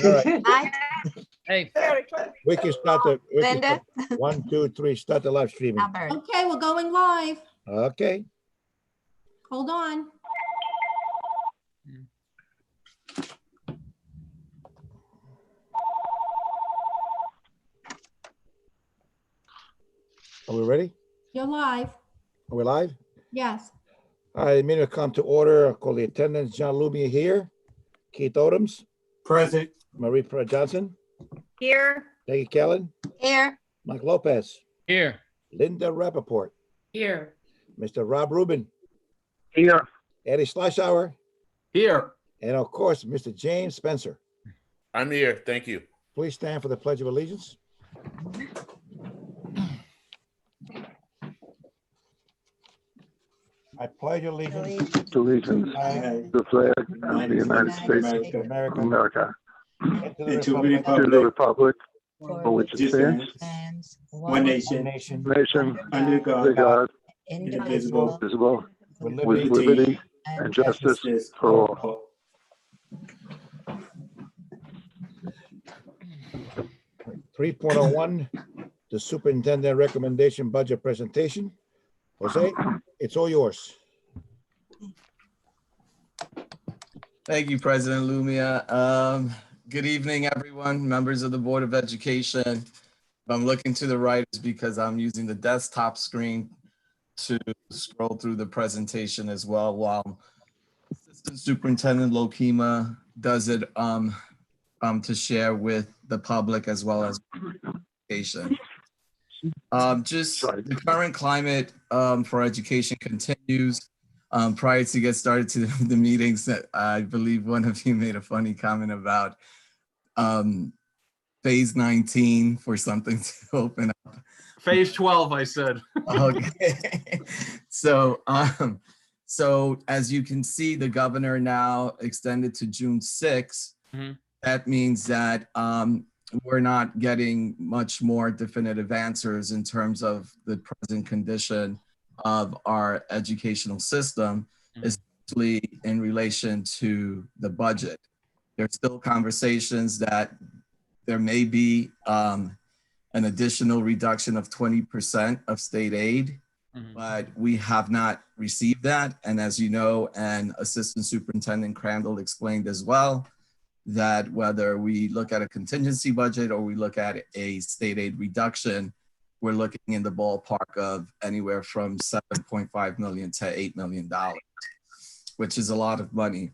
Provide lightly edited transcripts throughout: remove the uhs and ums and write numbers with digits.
All right. Aye. Hey, We can start the, Linda? 1, 2, 3, start the live streaming. Albert. Okay, we're going live. Okay. Hold on. Are we ready? You're live. Are we live? Yes. All right, meeting will come to order. I'll call the attendance. John Lumia here. Keith Odoms. Present. Marie Johnson. Here. Peggy Kellen. Here. Mike Lopez. here. Linda Rappaport. Here. Mr. Rob Rubin. Here. Eddie Schleichauer. Here. And of course, Mr. James Spencer. I'm here. Thank you. Please stand for the Pledge of Allegiance. I pledge allegiance Allegiance to the flag of the United States to America, of America, and to and to the the republic for which it stands, one one One nation, nation, under under God, indivisible, indivisible, with with liberty. liberty and justice for all. 3.01, the superintendent recommendation budget presentation. Jose, it's all yours. Thank you, President Lumia. Good evening, everyone, members of the Board of Education. If I'm looking to the right, it's because I'm using the desktop screen to scroll through the presentation as well, while Assistant Superintendent Lokema does it to share with the public as well as education. Just the current climate for education continues. Prior to get started to the meetings, that I believe one of you made a funny comment about phase 19 for something to open up. Phase 12, I said. Okay. So as you can see, the governor now extended to June 6th. Mhm. That means that we're not getting much more definitive answers in terms of the present condition of our educational system, especially in relation to the budget. There's still conversations that there may be an additional reduction of 20% of state aid, but we have not received that. And as you know, and Assistant Superintendent Crandall explained as well, that whether we look at a contingency budget or we look at a state aid reduction, we're looking in the ballpark of anywhere from $7.5 million to $8 million, which is a lot of money.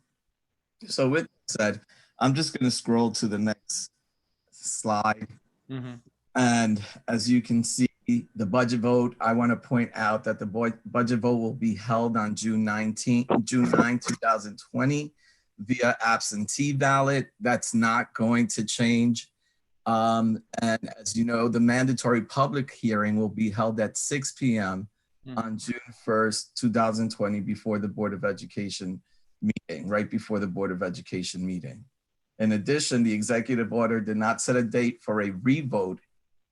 So with that said, I'm just going to scroll to the next slide. And as you can see, the budget vote, I want to point out that the budget vote will be held on June 9, 2020 via absentee ballot. That's not going to change. And as you know, the mandatory public hearing will be held at 6 p.m. on June 1st, 2020, before the Board of Education meeting, right before the Board of Education meeting. In addition, the executive order did not set a date for a revote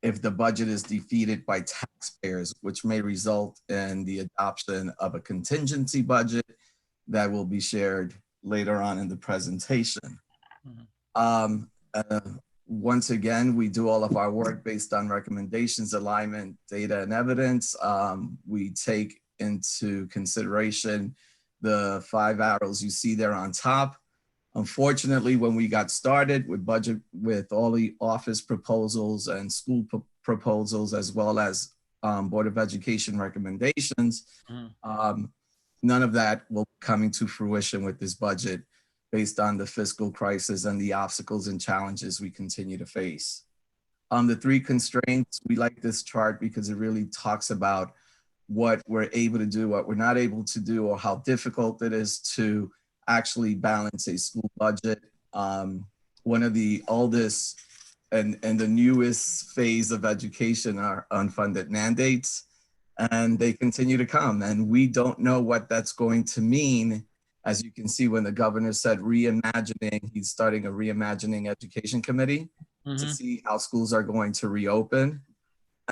if the budget is defeated by taxpayers, which may result in the adoption of a contingency budget that will be shared later on in the presentation. Once again, we do all of our work based on recommendations, alignment, data, and evidence. We take into consideration the 5 arrows you see there on top. Unfortunately, when we got started with budget, with all the office proposals and school proposals, as well as Board of Education recommendations, none of that will be coming to fruition with this budget based on the fiscal crisis and the obstacles and challenges we continue to face. The 3 constraints, we like this chart because it really talks about what we're able to do, what we're not able to do, or how difficult it is to actually balance a school budget. One of the oldest and the newest phase of education are unfunded mandates, and they continue to come. And we don't know what that's going to mean. As you can see, when the governor said reimagining, he's starting a reimagining education committee to see how schools are going to reopen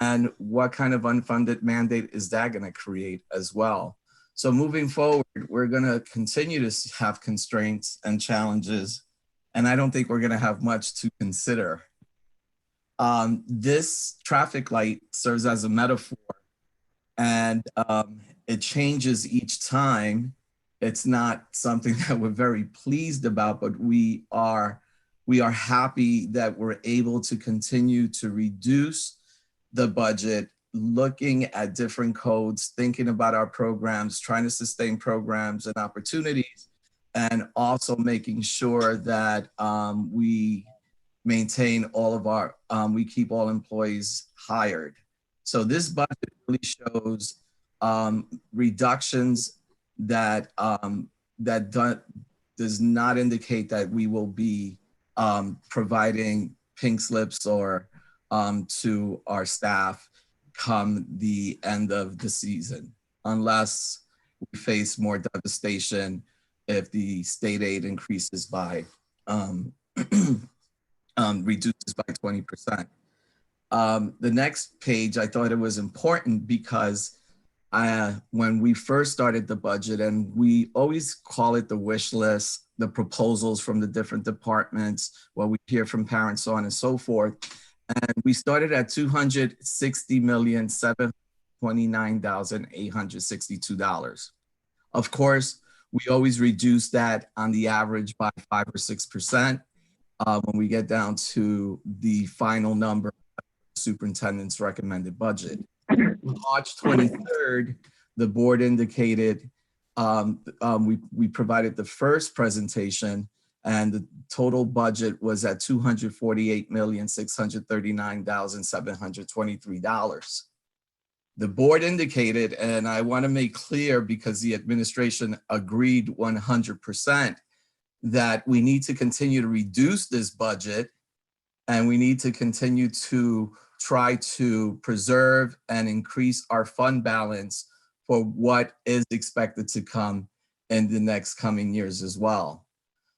and what kind of unfunded mandate is that going to create as well. So moving forward, we're going to continue to have constraints and challenges and I don't think we're going to have much to consider. This traffic light serves as a metaphor, and it changes each time. It's not something that we're very pleased about, but we are happy that we're able to continue to reduce the budget, looking at different codes, thinking about our programs, trying to sustain programs and opportunities, and also making sure that we maintain all of our, we keep all employees hired. So this budget really shows reductions that does not indicate that we will be providing pink slips or to our staff come the end of the season, unless we face more devastation if the state aid increases by reduces by 20%. The next page, I thought it was important because when we first started the budget, and we always call it the wish list, the proposals from the different departments, what we hear from parents, so on and so forth. And we started at $260,729,862. Of course, we always reduce that on the average by 5 or 6% when we get down to the final number of the superintendent's recommended budget. March 23rd, the board indicated, we provided the first presentation, and the total budget was at $248,639,723. The board indicated, and I want to make clear because the administration agreed 100%, that we need to continue to reduce this budget, and we need to continue to try to preserve and increase our fund balance for what is expected to come in the next coming years as well.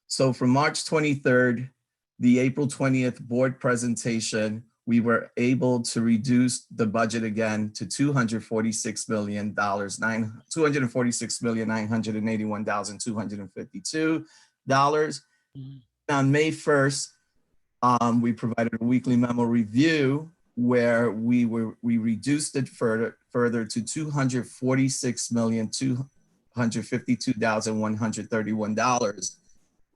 So from March 23rd, the April 20th board presentation, we were able to reduce the budget again to $246,981,252. On May 1st, we provided a weekly memo review where we reduced it further to $246,252,131.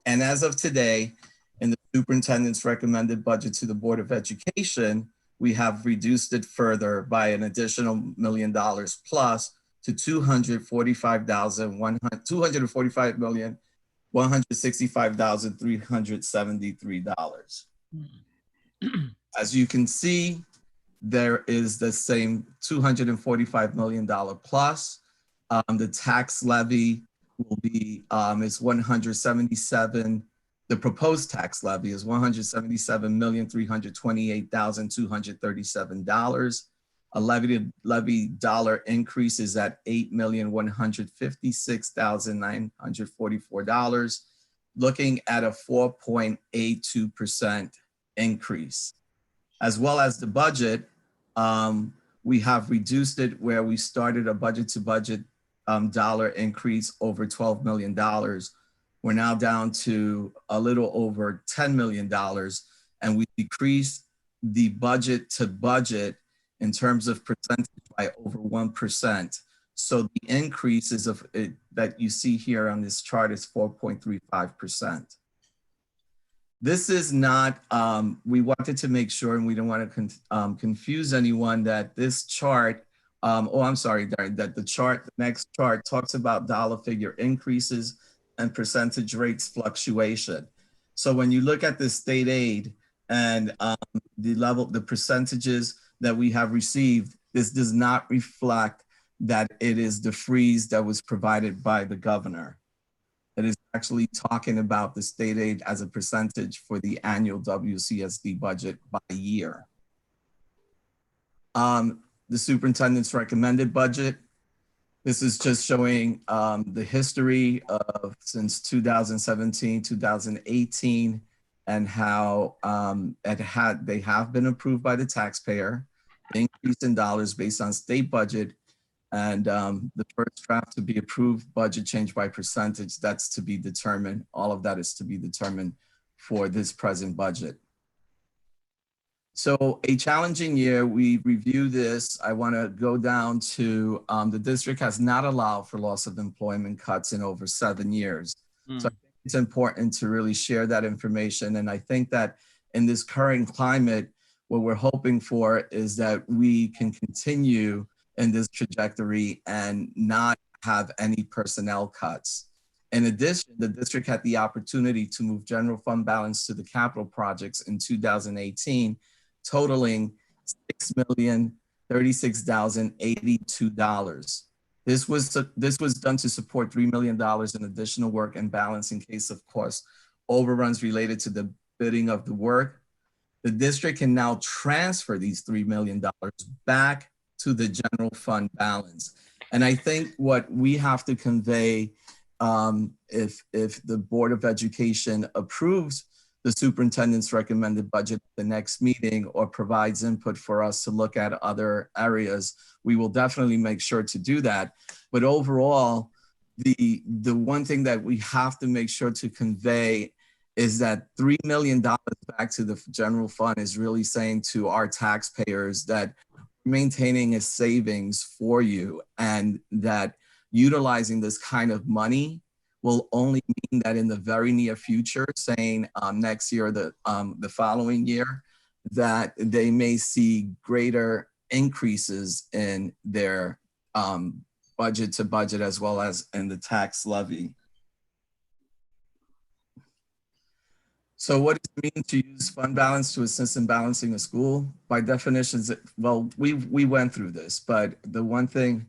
And as of today, in the superintendent's recommended budget to the Board of Education, we have reduced it further by an additional $1 million plus to $245,165,373. As you can see, there is the same $245 million plus. The tax levy will be is 177. The proposed tax levy is $177,328,237. A levy dollar increase is at $8,156,944, looking at a 4.82% increase. As well as the budget, we have reduced it where we started a budget to budget dollar increase over $12 million. We're now down to a little over $10 million, and we decreased the budget to budget in terms of percentage by over 1%. So the increase is that you see here on this chart is 4.35%. This is not, we wanted to make sure, and we don't want to confuse anyone, that this chart, that the next chart talks about dollar figure increases and percentage rates fluctuation. So when you look at the state aid and the percentages that we have received, this does not reflect that it is the freeze that was provided by the governor. It is actually talking about the state aid as a percentage for the annual WCSD budget by year. The superintendent's recommended budget. This is just showing the history of since 2017, 2018, and how they have been approved by the taxpayer, increase in dollars based on state budget, and the first draft to be approved budget change by percentage, that's to be determined. All of that is to be determined for this present budget. So a challenging year, we review this. I want to go down to the district has not allowed for loss of employment cuts in over 7 years. So I think it's important to really share that information. And I think that in this current climate, what we're hoping for is that we can continue in this trajectory and not have any personnel cuts. In addition, the district had the opportunity to move general fund balance to the capital projects in 2018, totaling $6,036,082. This was done to support $3 million in additional work and balance in case of course overruns related to the bidding of the work. The district can now transfer these $3 million back to the general fund balance. And I think what we have to convey, if the Board of Education approves the superintendent's recommended budget at the next meeting or provides input for us to look at other areas, we will definitely make sure to do that. But overall, the one thing that we have to make sure to convey is that $3 million back to the general fund is really saying to our taxpayers that maintaining a savings for you, and that utilizing this kind of money will only mean that in the very near future, saying next year, the following year, that they may see greater increases in their budget to budget as well as in the tax levy. So what does it mean to use fund balance to assist in balancing a school? By definitions, well, we went through this, but the one thing,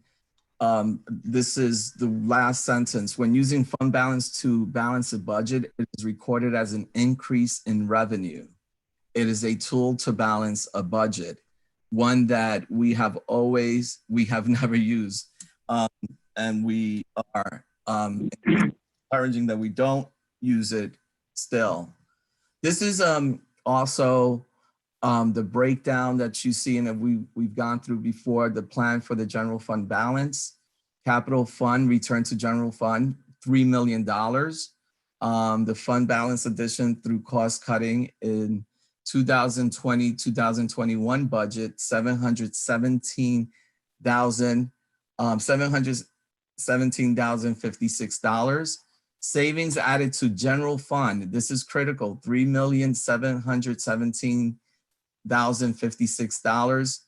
this is the last sentence. When using fund balance to balance a budget, it is recorded as an increase in revenue. It is a tool to balance a budget, one that we have never used. And we are encouraging that we don't use it still. This is also the breakdown that you see and that we've gone through before, the plan for the general fund balance. Capital fund return to general fund, $3 million. The fund balance addition through cost cutting in 2020-2021 budget, $717,056. Savings added to general fund. This is critical. $3,717,056.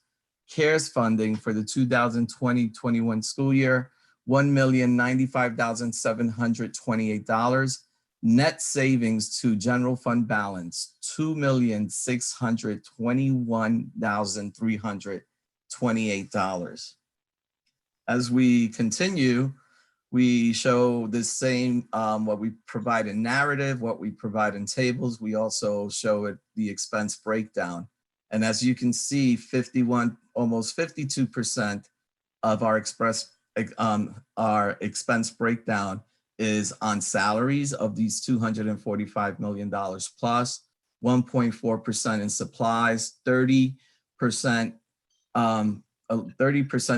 CARES funding for the 2020-21 school year, $1,095,728. Net savings to general fund balance, $2,621,328. As we continue, we show the same, what we provide in narrative, what we provide in tables. We also show it the expense breakdown. And as you can see, almost 52% of our expense breakdown is on salaries of these $245 million plus, 1.4% in supplies, 30%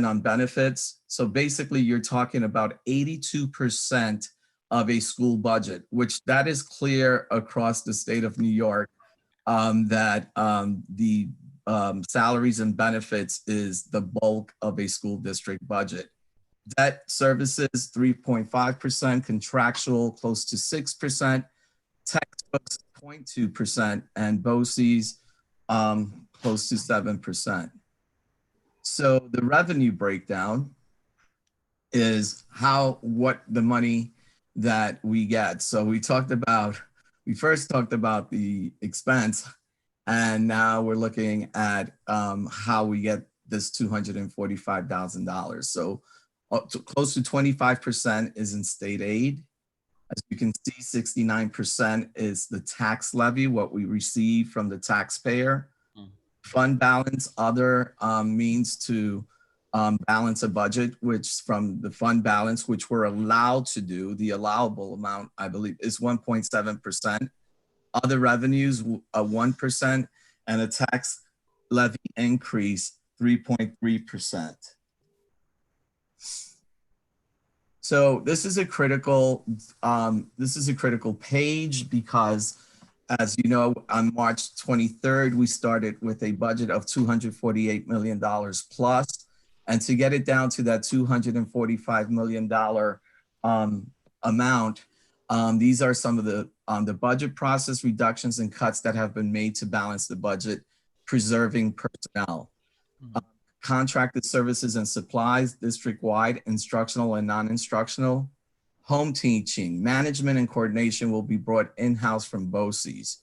on benefits. So basically you're talking about 82% of a school budget, which that is clear across the state of New York, that the salaries and benefits is the bulk of a school district budget. Debt services, 3.5%, contractual, close to 6%, textbooks, 0.2%, and BOCES, close to 7%. So the revenue breakdown is what the money that we get. So we first talked about the expense, and now we're looking at how we get this $245,000. So close to 25% is in state aid. As you can see, 69% is the tax levy, what we receive from the taxpayer. Fund balance, other means to balance a budget, which from the fund balance, which we're allowed to do, the allowable amount, I believe, is 1.7%. Other revenues, 1%, and a tax levy increase, 3.3%. So this is a critical page because As you know, on March 23rd, we started with a budget of $248 million plus. And to get it down to that $245 million amount, these are some of the budget process reductions and cuts that have been made to balance the budget, preserving personnel. Contracted services and supplies, district-wide, instructional and non-instructional. Home teaching, management and coordination will be brought in-house from BOCES.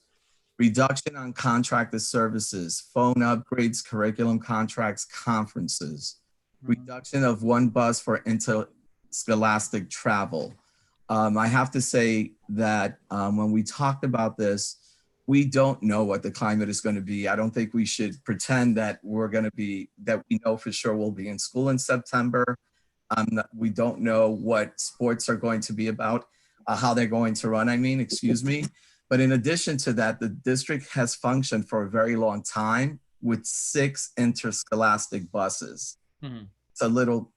Reduction on contracted services, phone upgrades, curriculum contracts, conferences. Reduction of 1 bus for interscholastic travel. I have to say that when we talked about this, we don't know what the climate is going to be. I don't think we should pretend that that we know for sure we'll be in school in September. We don't know what sports are going to be about, how they're going to run, excuse me. But in addition to that, the district has functioned for a very long time with 6 interscholastic buses. It's a little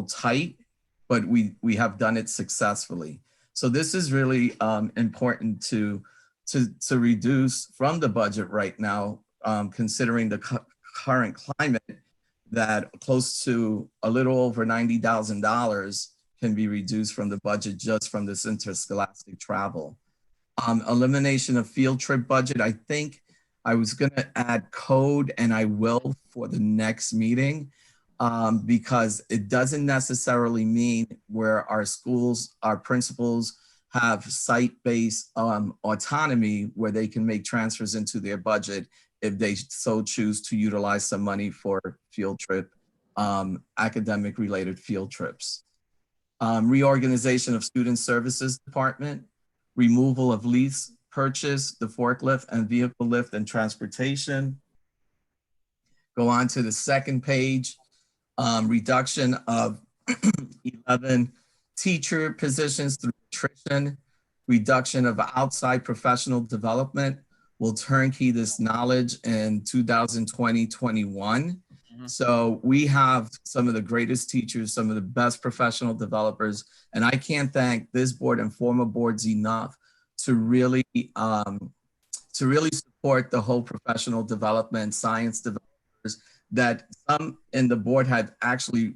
tight, but we have done it successfully. So this is really important to reduce from the budget right now, considering the current climate, that close to a little over $90,000 can be reduced from the budget just from this interscholastic travel. Elimination of field trip budget. I think I was going to add code, and I will for the next meeting, because it doesn't necessarily mean where our schools, our principals have site-based autonomy where they can make transfers into their budget if they so choose to utilize some money for field trip, academic related field trips. Reorganization of student services department, removal of lease purchase, the forklift and vehicle lift and transportation. Go on to the second page, reduction of 11 teacher positions through attrition, reduction of outside professional development. Will turnkey this knowledge in 2020-21. So we have some of the greatest teachers, some of the best professional developers, and I can't thank this board and former boards enough to really support the whole professional development, science developers, that some in the board had actually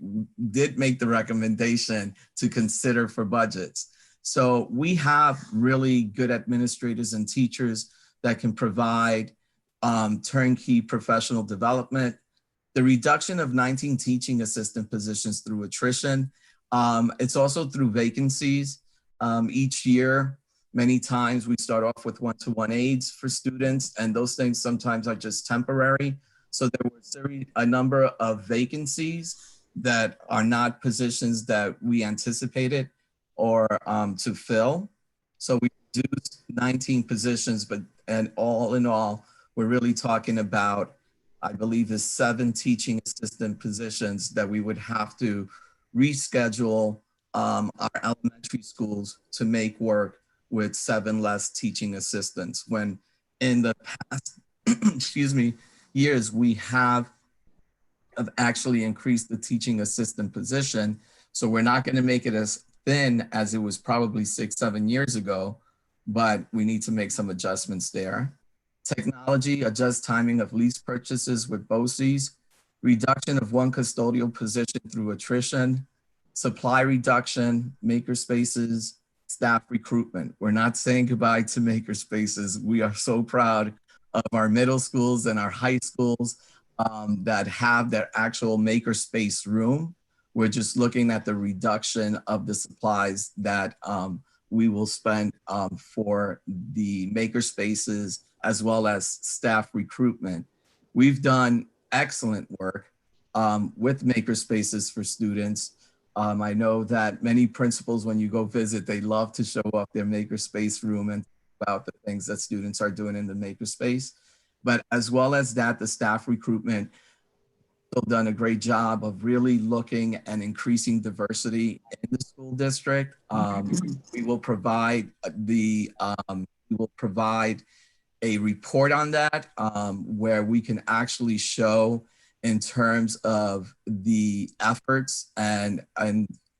did make the recommendation to consider for budgets. So we have really good administrators and teachers that can provide turnkey professional development. The reduction of 19 teaching assistant positions through attrition. It's also through vacancies. Each year, many times we start off with one-to-one aides for students, and those things sometimes are just temporary. So there were a number of vacancies that are not positions that we anticipated or to fill. So we reduced 19 positions, and all in all, we're really talking about, I believe, the 7 teaching assistant positions that we would have to reschedule our elementary schools to make work with 7 less teaching assistants, when in the past, excuse me, years, we have actually increased the teaching assistant position. So we're not going to make it as thin as it was probably 6-7 years ago, but we need to make some adjustments there. Technology, adjust timing of lease purchases with BOCES, reduction of 1 custodial position through attrition, supply reduction, maker spaces, staff recruitment. We're not saying goodbye to maker spaces. We are so proud of our middle schools and our high schools that have their actual maker space room. We're just looking at the reduction of the supplies that we will spend for the maker spaces, as well as staff recruitment. We've done excellent work with maker spaces for students. I know that many principals, when you go visit, they love to show off their maker space room and about the things that students are doing in the maker space. But as well as that, the staff recruitment have done a great job of really looking and increasing diversity in the school district. We will provide a report on that where we can actually show in terms of the efforts and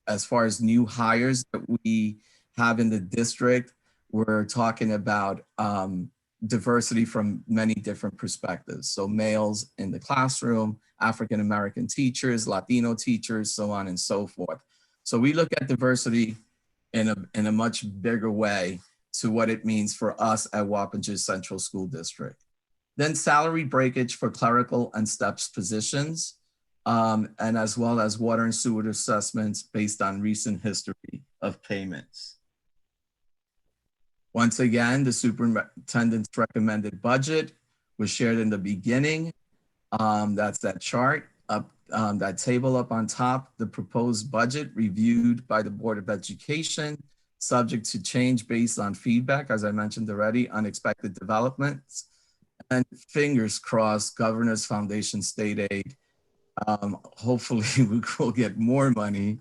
as far as new hires that we have in the district, we're talking about diversity from many different perspectives. So males in the classroom, African-American teachers, Latino teachers, so on and so forth. So we look at diversity in a much bigger way to what it means for us at Wappinger Central School District. Then salary breakage for clerical and steps positions, and as well as water and sewer assessments based on recent history of payments. Once again, the superintendent's recommended budget was shared in the beginning. That's that chart up, that table up on top, the proposed budget reviewed by the Board of Education, subject to change based on feedback, as I mentioned already, unexpected developments, and fingers crossed, Governor's Foundation State Aid. Hopefully we will get more money.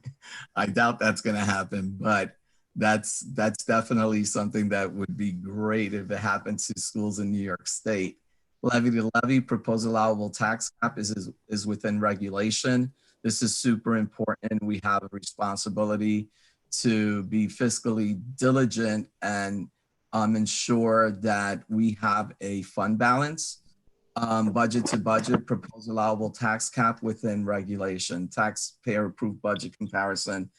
I doubt that's gonna happen, but that's definitely something that would be great if it happened to schools in New York State. Levy to levy, proposed allowable tax cap is within regulation. This is super important. We have a responsibility to be fiscally diligent and ensure that we have a fund balance. Budget to budget, proposed allowable tax cap within regulation, taxpayer approved budget comparison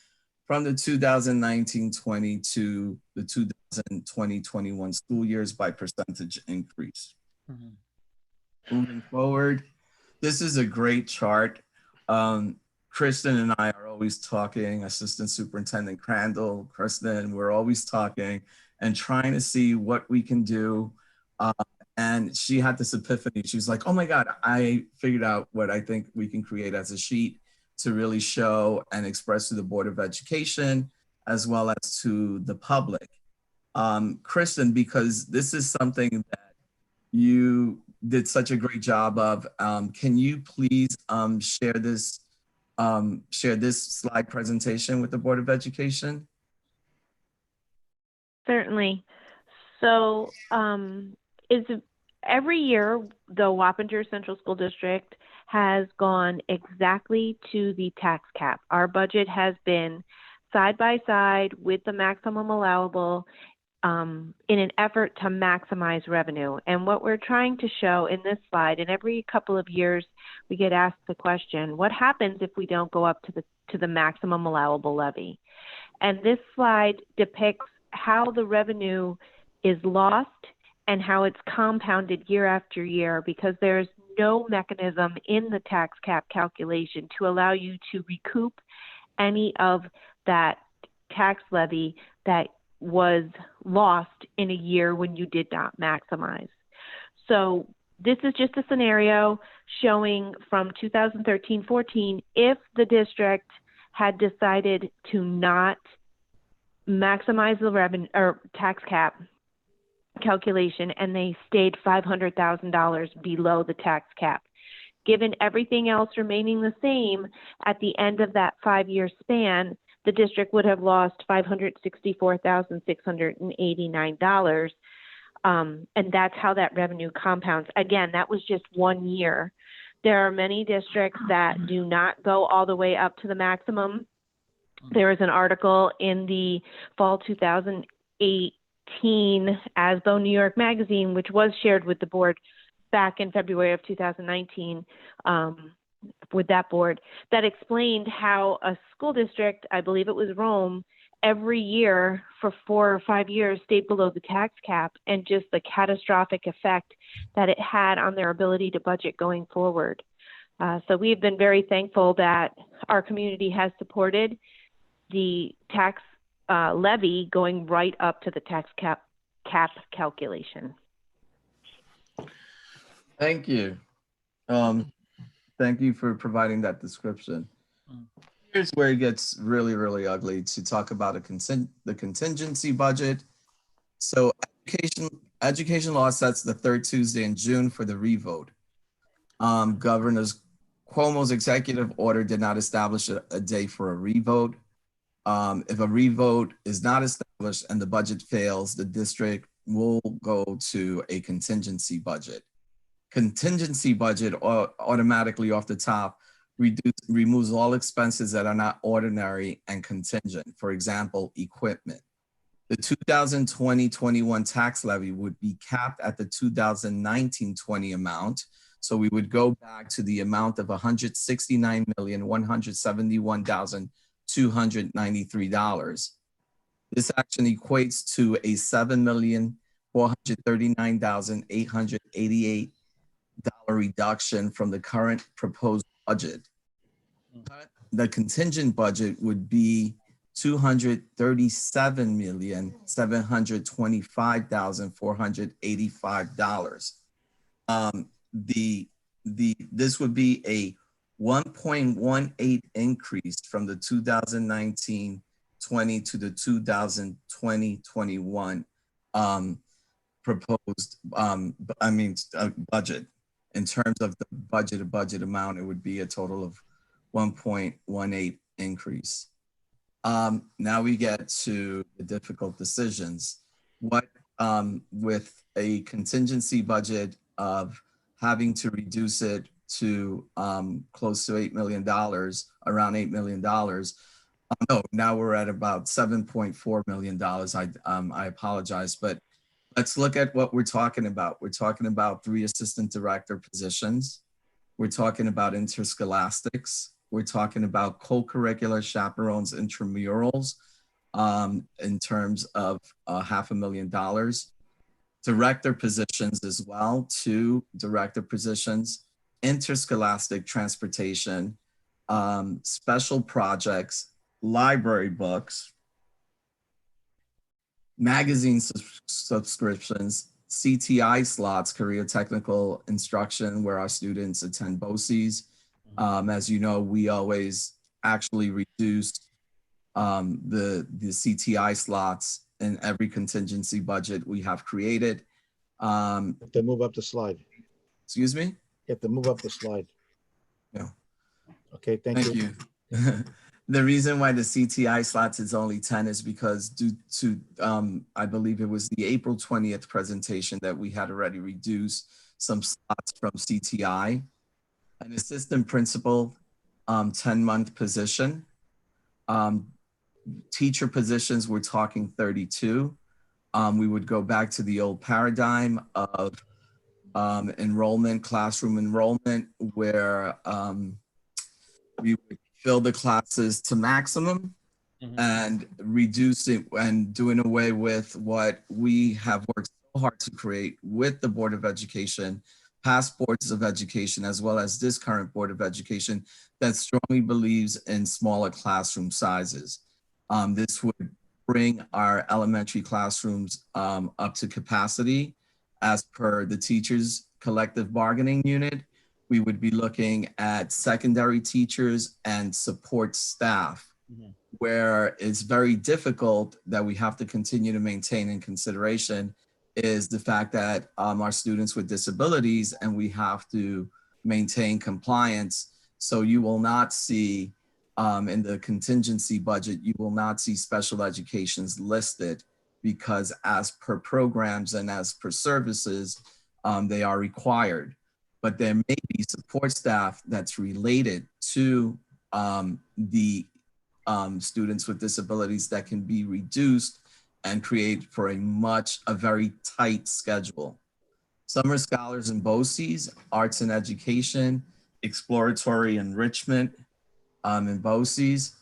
from the 2019-20 to the 2020-21 school years by percentage increase. Moving forward, this is a great chart. Kristen and I are always talking, Assistant Superintendent Crandall, Kristen, we're always talking and trying to see what we can do. And she had this epiphany. She was like, oh my God, I figured out what I think we can create as a sheet to really show and express to the Board of Education, as well as to the public. Kristen, because this is something that you did such a great job of, can you please share this slide presentation with the Board of Education? Certainly. So every year, the Wappinger Central School District has gone exactly to the tax cap. Our budget has been side by side with the maximum allowable in an effort to maximize revenue. And what we're trying to show in this slide, and every couple of years we get asked the question, what happens if we don't go up to the maximum allowable levy? And this slide depicts how the revenue is lost and how it's compounded year after year, because there's no mechanism in the tax cap calculation to allow you to recoup any of that tax levy that was lost in a year when you did not maximize. So this is just a scenario showing from 2013-14, if the district had decided to not maximize the revenue or tax cap calculation and they stayed $500,000 below the tax cap. Given everything else remaining the same at the end of that 5-year span, the district would have lost $564,689. And that's how that revenue compounds. Again, that was just 1 year. There are many districts that do not go all the way up to the maximum. There is an article in the fall 2018 ASBO New York Magazine, which was shared with the board back in February of 2019 with that board, that explained how a school district, I believe it was Rome, every year for 4 or 5 years stayed below the tax cap, and just the catastrophic effect that it had on their ability to budget going forward. So we've been very thankful that our community has supported the tax levy going right up to the tax cap calculation. Thank you. Thank you for providing that description. Here's where it gets really, really ugly to talk about the contingency budget. So education law sets the third Tuesday in June for the revote. Governor Cuomo's executive order did not establish a day for a revote. If a revote is not established and the budget fails, the district will go to a contingency budget. Contingency budget automatically off the top removes all expenses that are not ordinary and contingent. For example, equipment. The 2020-21 tax levy would be capped at the 2019-20 amount. So we would go back to the amount of $169,171,293. This action equates to a $7,439,888 reduction from the current proposed budget. The contingent budget would be $237,725,485. This would be a 1.18 increase from the 2019-20 to the 2020-21 proposed budget. In terms of the budget amount, it would be a total of 1.18 increase. Now we get to the difficult decisions. What with a contingency budget of having to reduce it to close to $8 million, around $8 million. No, now we're at about $7.4 million. I apologize, but let's look at what we're talking about. We're talking about 3 assistant director positions. We're talking about interscholastics. We're talking about co-curricular chaperones, intramurals in terms of $500,000. Director positions as well, 2 director positions, interscholastic transportation, special projects, library books, magazine subscriptions, CTI slots, career technical instruction, where our students attend BOCES. As you know, we always actually reduce the CTI slots in every contingency budget we have created. You have to move up the slide. Excuse me? You have to move up the slide. Yeah. Okay, thank you. The reason why the CTI slots is only 10 is because due to, I believe it was the April 20th presentation that we had already reduced some slots from CTI. An assistant principal, 10-month position. Teacher positions, we're talking 32. We would go back to the old paradigm of enrollment, classroom enrollment, where we would fill the classes to maximum and reduce it and doing away with what we have worked so hard to create with the Board of Education, past boards of education, as well as this current Board of Education that strongly believes in smaller classroom sizes. This would bring our elementary classrooms up to capacity as per the teachers' collective bargaining unit. We would be looking at secondary teachers and support staff, where it's very difficult that we have to continue to maintain in consideration is the fact that our students with disabilities and we have to maintain compliance. So you will not see in the contingency budget, you will not see special educations listed because as per programs and as per services, they are required. But there may be support staff that's related to the students with disabilities that can be reduced and create for a very tight schedule. Summer scholars in BOCES, arts and education, exploratory enrichment in BOCES,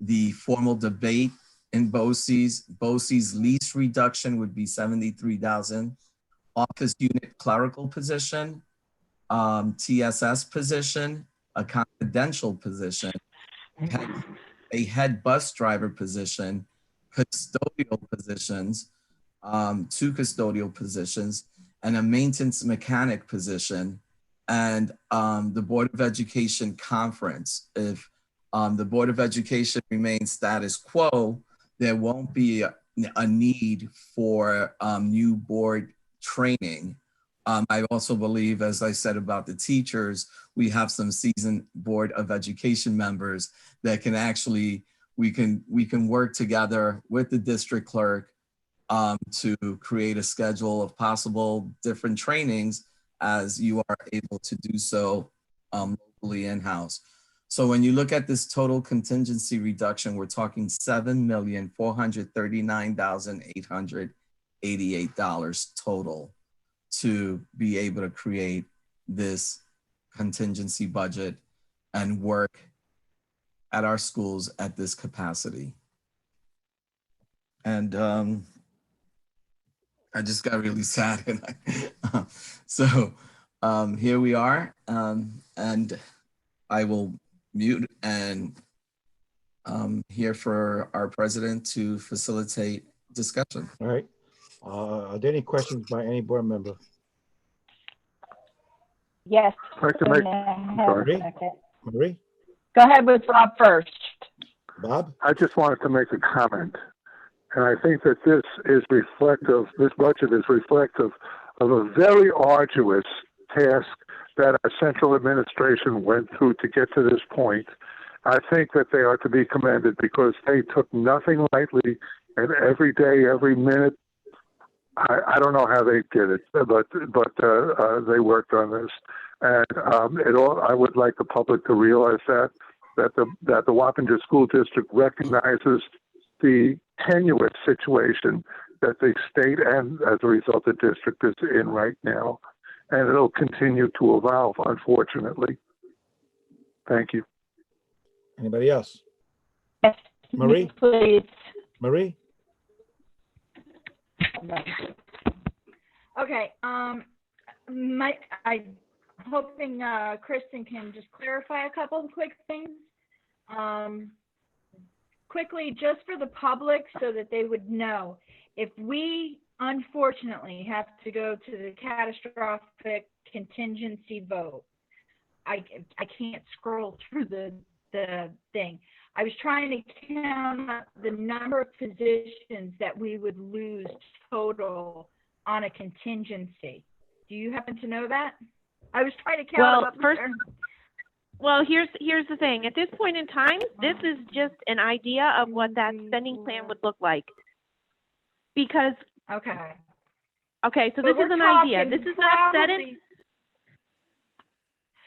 the formal debate in BOCES. BOCES lease reduction would be $73,000. Office unit clerical position, TSS position, a confidential position, a head bus driver position, custodial positions, 2 custodial positions, and a maintenance mechanic position, and the Board of Education conference. If the Board of Education remains status quo, there won't be a need for new board training. I also believe, as I said about the teachers, we have some seasoned Board of Education members that can actually, we can work together with the district clerk to create a schedule of possible different trainings as you are able to do so locally in-house. So when you look at this total contingency reduction, we're talking $7,439,888 total to be able to create this contingency budget and work at our schools at this capacity. And I just got really sad. And so here we are, and I will mute and here for our president to facilitate discussion. All right. Are there any questions by any board member? Yes. I'd like to make, Marie? Marie? Go ahead with Rob first. Bob? I just wanted to make a comment. And I think that this budget is reflective of a very arduous task that our central administration went through to get to this point. I think that they are to be commended because they took nothing lightly, and every day, every minute, I don't know how they did it, but they worked on this. And I would like the public to realize that the Wappinger School District recognizes the tenuous situation that the state and as a result the district is in right now. And it'll continue to evolve, unfortunately. Thank you. Anybody else? Yes, Marie? please. Marie? Okay, I'm hoping Kristen can just clarify a couple of quick things. Quickly, just for the public so that they would know, if we unfortunately have to go to the catastrophic contingency vote, I can't scroll through the thing. I was trying to count up the number of positions that we would lose total on a contingency. Do you happen to know that? I was trying to count up. Well, here's the thing. At this point in time, this is just an idea of what that spending plan would look like. Because Okay, so this is an idea. This is not set in.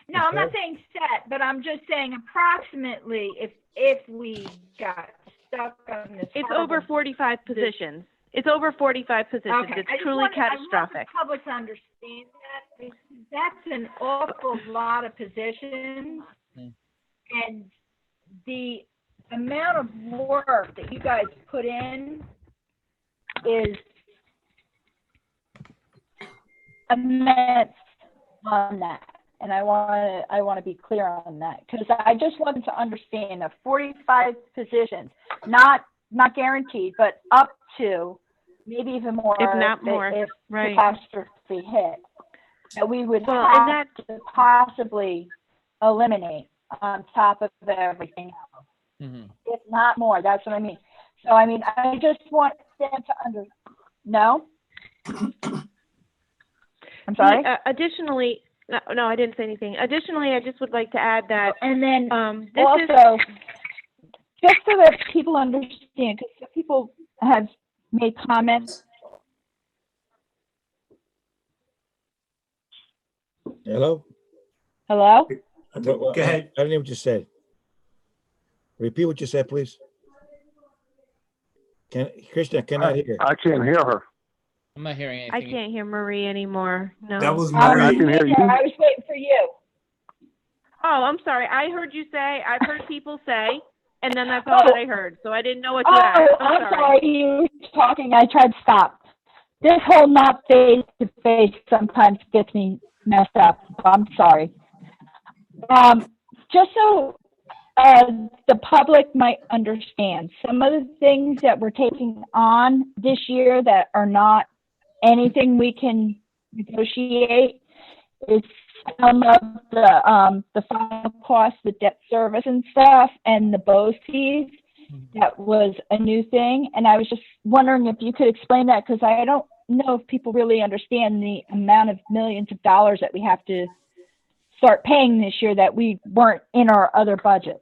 No, I'm not saying set, but I'm just saying approximately if we got stuck on this. It's over 45 positions. It's over 45 positions. Okay. It's truly catastrophic. I want the public to understand that. That's an awful lot of positions. And the amount of work that you guys put in is Immense on that. And I want to be clear on that because I just wanted to understand that 45 positions, not guaranteed, but up to maybe even more, If not more, if right. catastrophe hit, that we would Well, and have to possibly eliminate on top of everything else. If not more, that's what I mean. So I mean, I just want them to No. I'm sorry. Additionally, no, I didn't say anything. Additionally, I just would like to add that. And then this also, just so that people understand, because people have made comments. Hello? Hello? Go ahead. I didn't hear what you said. Repeat what you said, please. Kristen, I cannot hear. I can't hear her. I'm not hearing anything. I can't hear Marie anymore. No. That was I Marie. can hear you. was waiting for you. Oh, I'm sorry. I heard you say. I've heard people say, and then that's all that I heard. So I didn't know what you asked. I'm sorry. You were talking. I tried to stop. This whole not face to face sometimes gets me messed up. I'm sorry. Just so the public might understand, some of the things that we're taking on this year that are not anything we can negotiate is some of the final costs, the debt service and stuff, and the BOS fees. That was a new thing, and I was just wondering if you could explain that, because I don't know if people really understand the amount of millions of dollars that we have to start paying this year that we weren't in our other budgets.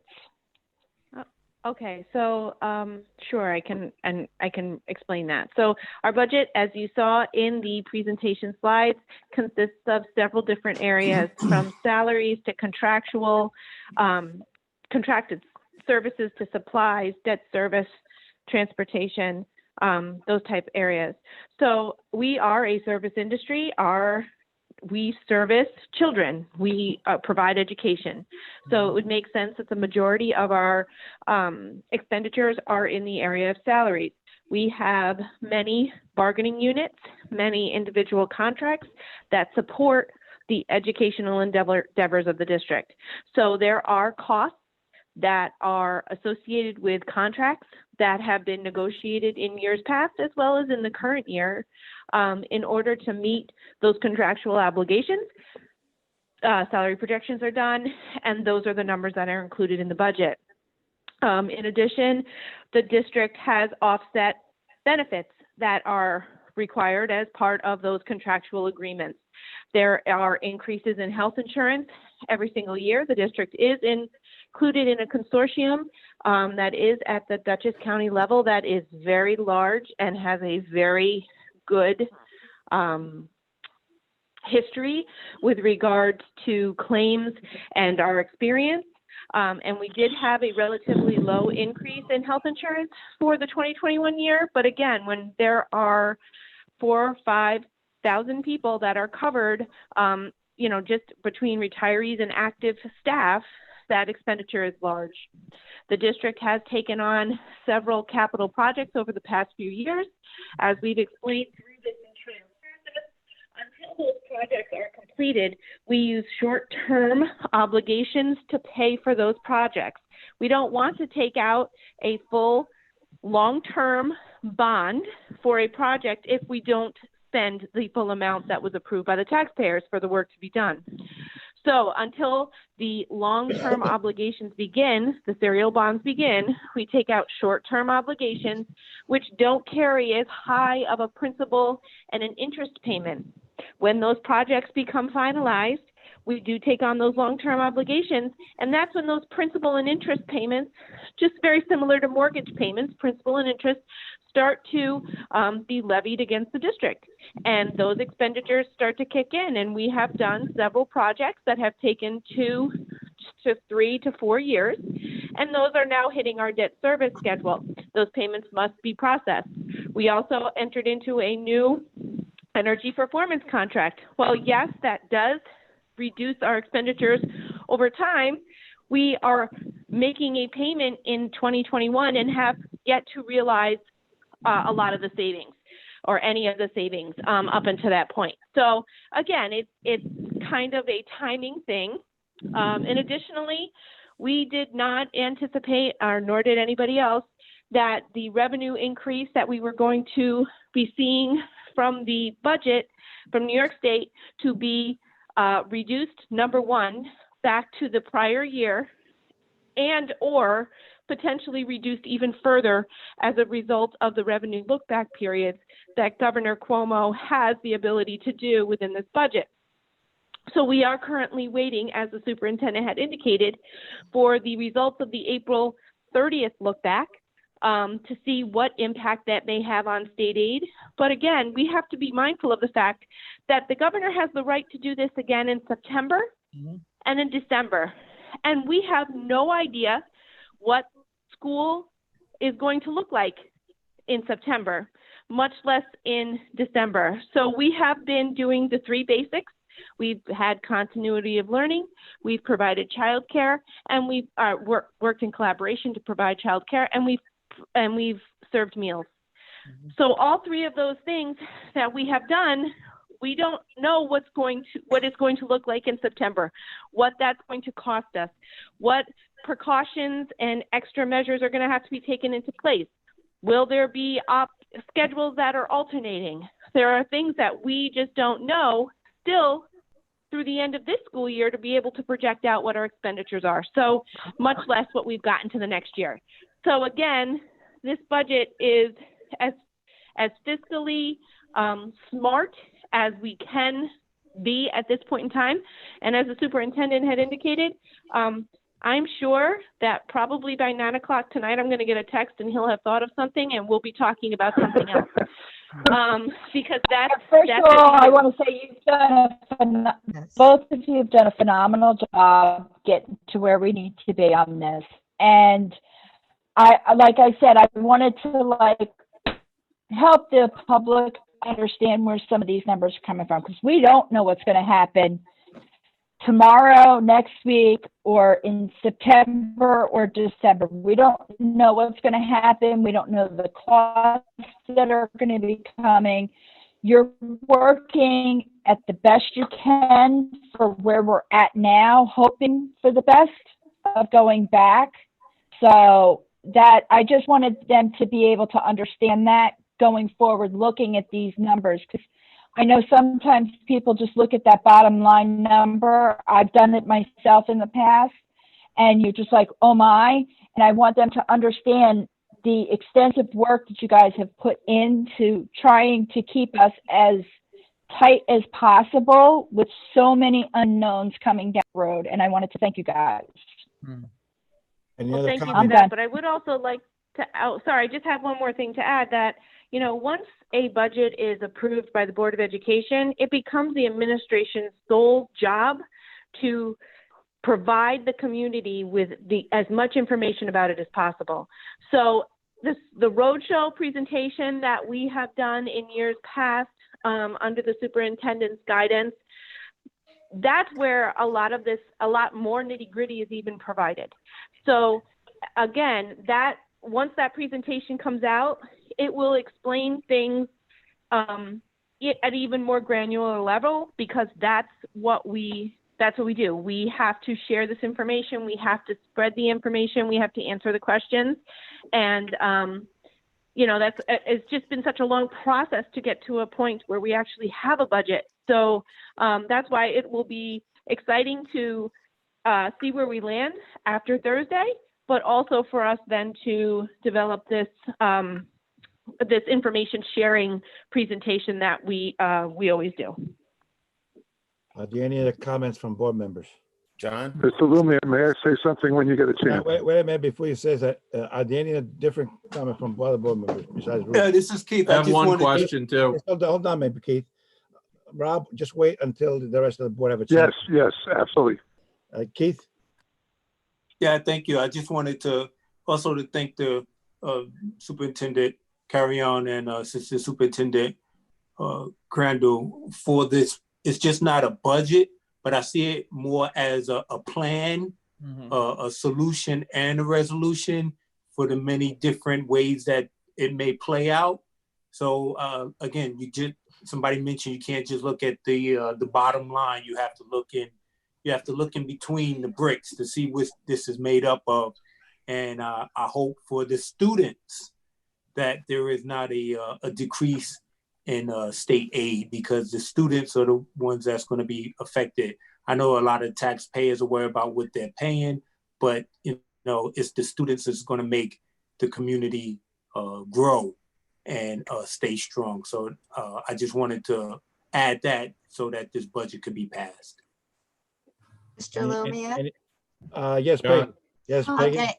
Okay, so sure, I can explain that. So our budget, as you saw in the presentation slides, consists of several different areas, from salaries to contractual, contracted services to supplies, debt service, transportation, those type areas. So we are a service industry. We service children. We provide education. So it would make sense that the majority of our expenditures are in the area of salaries. We have many bargaining units, many individual contracts that support the educational endeavors of the district. So there are costs that are associated with contracts that have been negotiated in years past, as well as in the current year, in order to meet those contractual obligations. Salary projections are done, and those are the numbers that are included in the budget. In addition, the district has offset benefits that are required as part of those contractual agreements. There are increases in health insurance every single year. The district is included in a consortium that is at the Dutchess County level that is very large and has a very good history with regards to claims and our experience. And we did have a relatively low increase in health insurance for the 2021 year. But again, when there are 4,000 or 5,000 people that are covered, just between retirees and active staff, that expenditure is large. The district has taken on several capital projects over the past few years. As we've explained through this interim process, until those projects are completed, we use short-term obligations to pay for those projects. We don't want to take out a full long-term bond for a project if we don't spend the full amount that was approved by the taxpayers for the work to be done. So until the long-term obligations begin, the serial bonds begin, we take out short-term obligations, which don't carry as high of a principal and an interest payment. When those projects become finalized, we do take on those long-term obligations, and that's when those principal and interest payments, just very similar to mortgage payments, principal and interest, start to be levied against the district. And those expenditures start to kick in. And we have done several projects that have taken 2 to 3 to 4 years. And those are now hitting our debt service schedule. Those payments must be processed. We also entered into a new energy performance contract. Well, yes, that does reduce our expenditures over time. We are making a payment in 2021 and have yet to realize a lot of the savings or any of the savings up until that point. So again, it's kind of a timing thing. And additionally, we did not anticipate, or nor did anybody else, that the revenue increase that we were going to be seeing from the budget from New York State to be reduced, number one, back to the prior year, and or potentially reduced even further as a result of the revenue look-back periods that Governor Cuomo has the ability to do within this budget. So we are currently waiting, as the superintendent had indicated, for the results of the April 30th look-back to see what impact that may have on state aid. But again, we have to be mindful of the fact that the governor has the right to do this again in September and in December. And we have no idea what school is going to look like in September, much less in December. So we have been doing the 3 basics. We've had continuity of learning, we've provided childcare, and we've worked in collaboration to provide childcare, and we've served meals. So all 3 of those things that we have done, we don't know what it's going to look like in September, what that's going to cost us, what precautions and extra measures are going to have to be taken into place. Will there be schedules that are alternating? There are things that we just don't know still through the end of this school year to be able to project out what our expenditures are. So much less what we've gotten to the next year. So again, this budget is as fiscally smart as we can be at this point in time. And as the superintendent had indicated, I'm sure that probably by 9 o'clock tonight, I'm going to get a text and he'll have thought of something and we'll be talking about something else. because that's First that's of all, what I we do. want to say you've done both of you have done a phenomenal job getting to where we need to be on this. And like I said, I wanted to help the public understand where some of these numbers are coming from, because we don't know what's going to happen tomorrow, next week, or in September or December. We don't know what's going to happen. We don't know the costs that are going to be coming. You're working at the best you can for where we're at now, hoping for the best of going back. So that I just wanted them to be able to understand that going forward, looking at these numbers, because I know sometimes people just look at that bottom line number. I've done it myself in the past, and you're just like, oh my. And I want them to understand the extensive work that you guys have put into trying to keep us as tight as possible with so many unknowns coming down the road. And I wanted to thank you guys. Any Well, other thank you for comments? that. But I would also like to, sorry, I just have one more thing to add that, once a budget is approved by the Board of Education, it becomes the administration's sole job to provide the community with as much information about it as possible. So the roadshow presentation that we have done in years past under the superintendent's guidance, that's where a lot more nitty-gritty is even provided. So again, once that presentation comes out, it will explain things at even more granular level, because that's what we do. We have to share this information. We have to spread the information. We have to answer the questions. And, it's just been such a long process to get to a point where we actually have a budget. So that's why it will be exciting to see where we land after Thursday, but also for us then to develop this this information sharing presentation that we always do. Are there any other comments from board members? John? Mr. Lumia, may I say something when you get a chance? Wait a minute before you say that. Are there any different comments from other board members besides Ruth? This is Keith. I have just one wanted to- question too. Hold on, maybe Keith. Rob, just wait until the rest of the board have a chance. Yes, absolutely. Keith? Yeah, thank you. I just wanted to also to thank the Superintendent Carry On and Assistant Superintendent Crandall for this. It's just not a budget, but I see it more as a plan, a solution and a resolution for the many different ways that it may play out. So again, somebody mentioned you can't just look at the bottom line. You have to look in between the bricks to see what this is made up of. And I hope for the students that there is not a decrease in state aid, because the students are the ones that's going to be affected. I know a lot of taxpayers are worried about what they're paying, but it's the students that's going to make the community grow and stay strong. So I just wanted to add that so that this budget could be passed. Mr. Lumia? Yes, Peggy. John? Yes, Peggy. Okay,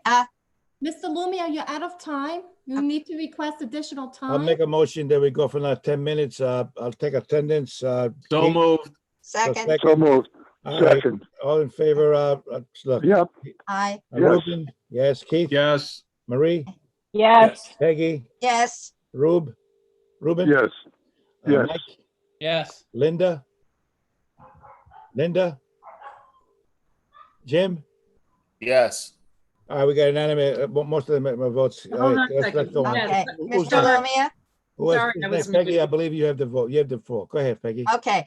Mr. Lumia, you're out of time. You need to request additional I'll time. make a motion that we go for another 10 minutes. I'll take attendance. So Keith? moved. second, So moved. All right. Second. All in favor, look. Yep. aye, Yes. Ruben? Yes. Keith? Yes. Marie? Yes. Peggy? yes, Ruben? Yes. Yes. Mike? Yes. Linda? Jim? Yes. All right, we got unanimous, most of them votes. All Hold right, on a second. let's go on. okay. Who's Mr. next? Lumia? Who is Sorry, I was next? Peggy, I believe you have the vote. You have the floor. Go ahead, Peggy. Okay,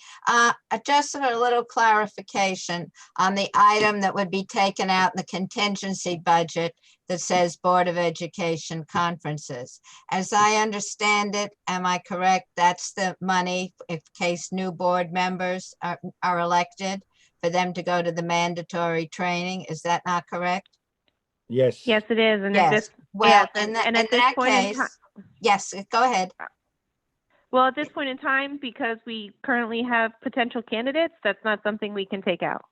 just a little clarification on the item that would be taken out in the contingency budget that says Board of Education conferences. As I understand it, am I correct? That's the money in case new board members are elected for them to go to the mandatory training. Is that not correct? Yes. Yes, it is. And Yes. at this, Well, yes, in and at this that point in case, time, yes, go ahead. well, at this point in time, because we currently have potential candidates, that's not something we can take out.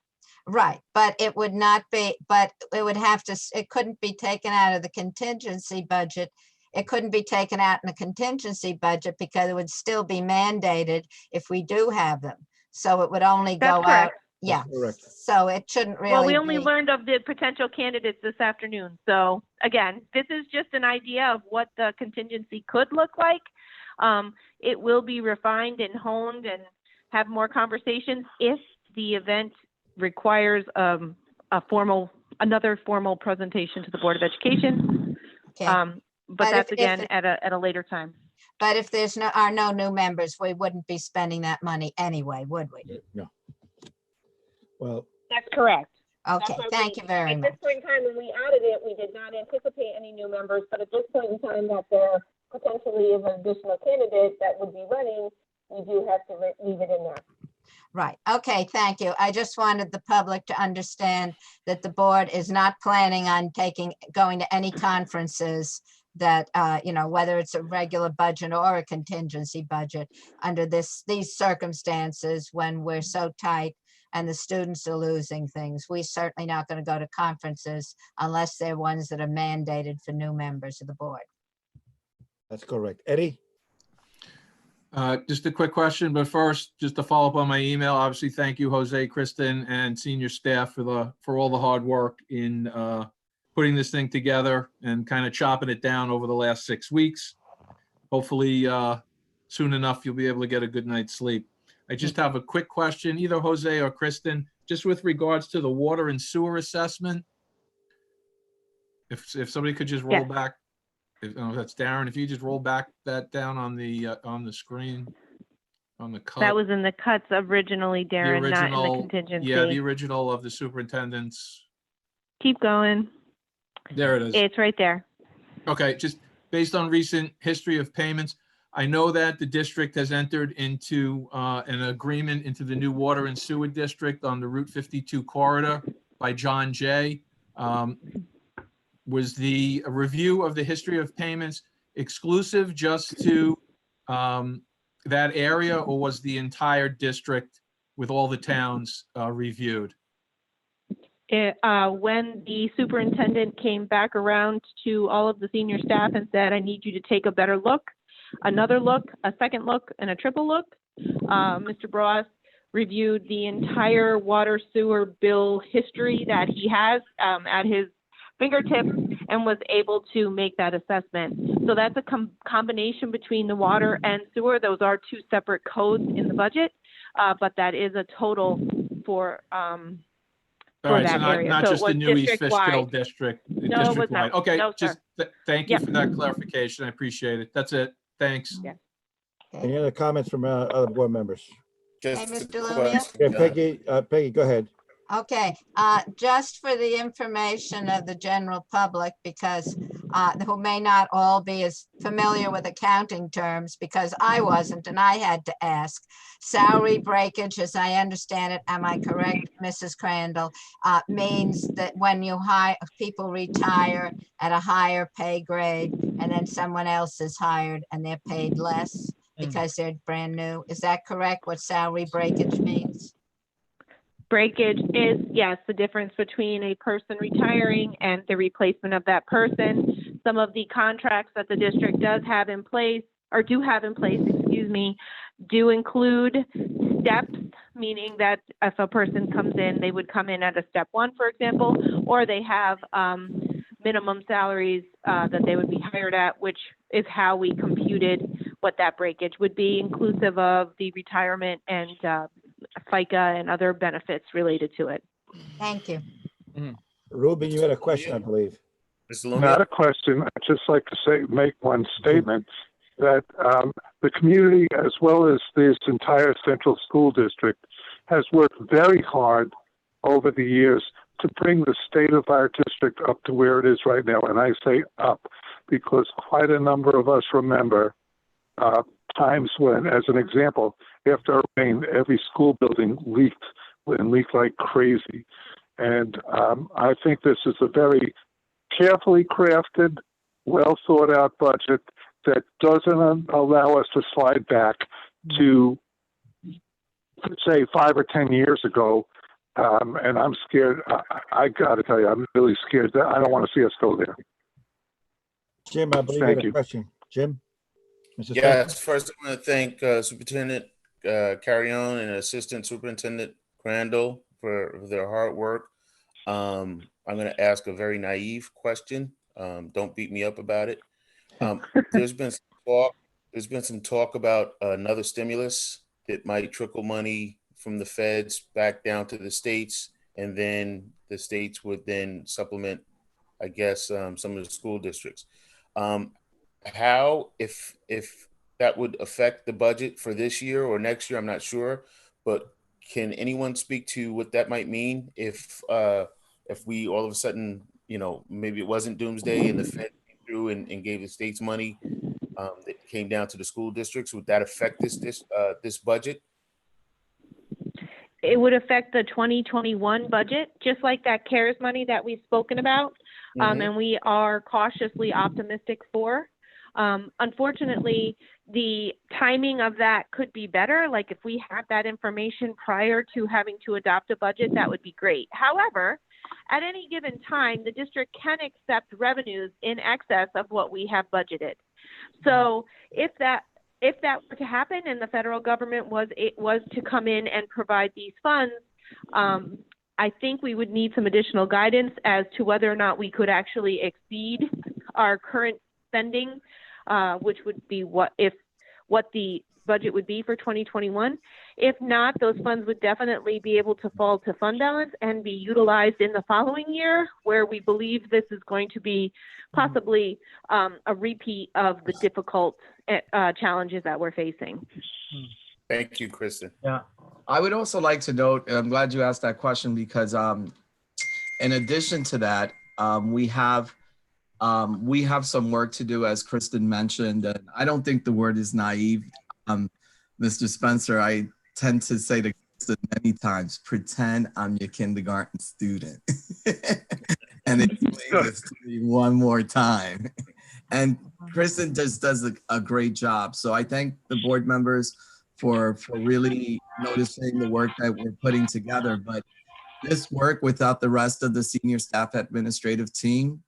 Right, but it would not be, but it would have to, it couldn't be taken out of the contingency budget. it couldn't be taken out in the contingency budget because it would still be mandated if we do have them. So it would only That's go out. correct. Yeah, That's correct. so it shouldn't really Well, we only be. learned of the potential candidates this afternoon. So again, this is just an idea of what the contingency could look like. It will be refined and honed and have more conversations if the event requires another formal presentation to the Board of Education. Okay. But But that's if again it- at a later time. But if there's no new members, we wouldn't be spending that money anyway, would we? No. Well, That's correct. Okay, thank you very much. At this point in time, when we added it, we did not anticipate any new members, but at this point in time that there potentially is an additional candidate that would be running, we do have to leave it in there. Right, okay, thank you. I just wanted the public to understand that the board is not planning on going to any conferences that, whether it's a regular budget or a contingency budget under these circumstances when we're so tight and the students are losing things. We're certainly not going to go to conferences unless they're ones that are mandated for new members of the board. that's correct. Eddie? Just a quick question, but first, just to follow up on my email, obviously, thank you, Jose, Kristen, and senior staff for all the hard work in putting this thing together and kind of chopping it down over the last 6 weeks. Hopefully, soon enough, you'll be able to get a good night's sleep. I just have a quick question, either Jose or Kristen, just with regards to the water and sewer assessment. If somebody could just roll back, if that's Darren, if you just roll back that down on the screen, on the cut. That was in the cuts originally, Darren, not in the original- contingency. Yeah, the original of the superintendent's. Keep going. There it is. It's right there. Okay, just based on recent history of payments, I know that the district has entered into an agreement into the new water and sewer district on the Route 52 corridor by John Jay. Was the review of the history of payments exclusive just to that area, or was the entire district with all the towns reviewed? When the superintendent came back around to all of the senior staff and said, I need you to take a better look, another look, a second look, and a triple look, Mr. Bross reviewed the entire water sewer bill history that he has at his fingertips and was able to make that assessment. So that's a combination between the water and sewer. Those are two separate codes in the budget, but that is a total for All right, that so area. not So it just the was new East district-wide. Fishkill district, No, it was district-wide. not. Okay, No, just thank you for that clarification. I appreciate it. That's it. Thanks. Yeah. Any other comments from other board members? Just Hey, a Mr. Lumia? question, Yeah, Peggy, go ahead. Okay, just for the information of the general public, because who may not all be as familiar with accounting terms, because I wasn't and I had to ask. Salary breakage, as I understand it, am I correct, Mrs. Crandall, means that when you hire, people retire at a higher pay grade and then someone else is hired and they're paid less because they're brand new. Is that correct, what salary breakage means? Breakage is, yes, the difference between a person retiring and the replacement of that person. Some of the contracts that the district does have in place, or do have in place, do include steps, meaning that if a person comes in, they would come in at a step 1, for example, or they have minimum salaries that they would be hired at, which is how we computed what that breakage would be, inclusive of the retirement and FICA and other benefits related to it. Thank you. Ruben, you had a question, I believe. Mr. Lumia? Not a question. I'd just like to make one statement that the community, as well as this entire central school district, has worked very hard over the years to bring the state of our district up to where it is right now. And I say up because quite a number of us remember times when, as an example, after a rain, every school building leaked and leaked like crazy. And I think this is a very carefully crafted, well thought out budget that doesn't allow us to slide back to, say, 5 or 10 years ago. And I'm scared. I got to tell you, I'm really scared that I don't want to see us go there. Jim, I believe you Thank had a you. question. Jim? Mr. Yes, first I want to thank Superintendent Carrion and Assistant Superintendent Crandall for their hard work. I'm going to ask a very naive question. Don't beat me up about it. There's been some talk about another stimulus that might trickle money from the feds back down to the states, and then the states would then supplement, I guess, some of the school districts. How, if that would affect the budget for this year or next year, I'm not sure, but can anyone speak to what that might mean if we all of a sudden, maybe it wasn't doomsday and the Fed came through and gave the states money that came down to the school districts? Would that affect this budget? It would affect the 2021 budget, just like that CARES money that we've spoken about, and we are cautiously optimistic for. Unfortunately, the timing of that could be better. Like if we had that information prior to having to adopt a budget, that would be great. However, at any given time, the district can accept revenues in excess of what we have budgeted. So if that were to happen and the federal government was to come in and provide these funds, I think we would need some additional guidance as to whether or not we could actually exceed our current spending, which would be what the budget would be for 2021. If not, those funds would definitely be able to fall to fund balance and be utilized in the following year, where we believe this is going to be possibly a repeat of the difficult challenges that we're facing. Thank you, Kristen. Yeah, I would also like to note, and I'm glad you asked that question, because in addition to that, we have some work to do, as Kristen mentioned, and I don't think the word is naive. Mr. Spencer, I tend to say to Kristen many times, pretend I'm your kindergarten student. And explain this to me one more time. And Kristen just does a great job. So I thank the board members for really noticing the work that we're putting together. But this work, without the rest of the senior staff administrative team,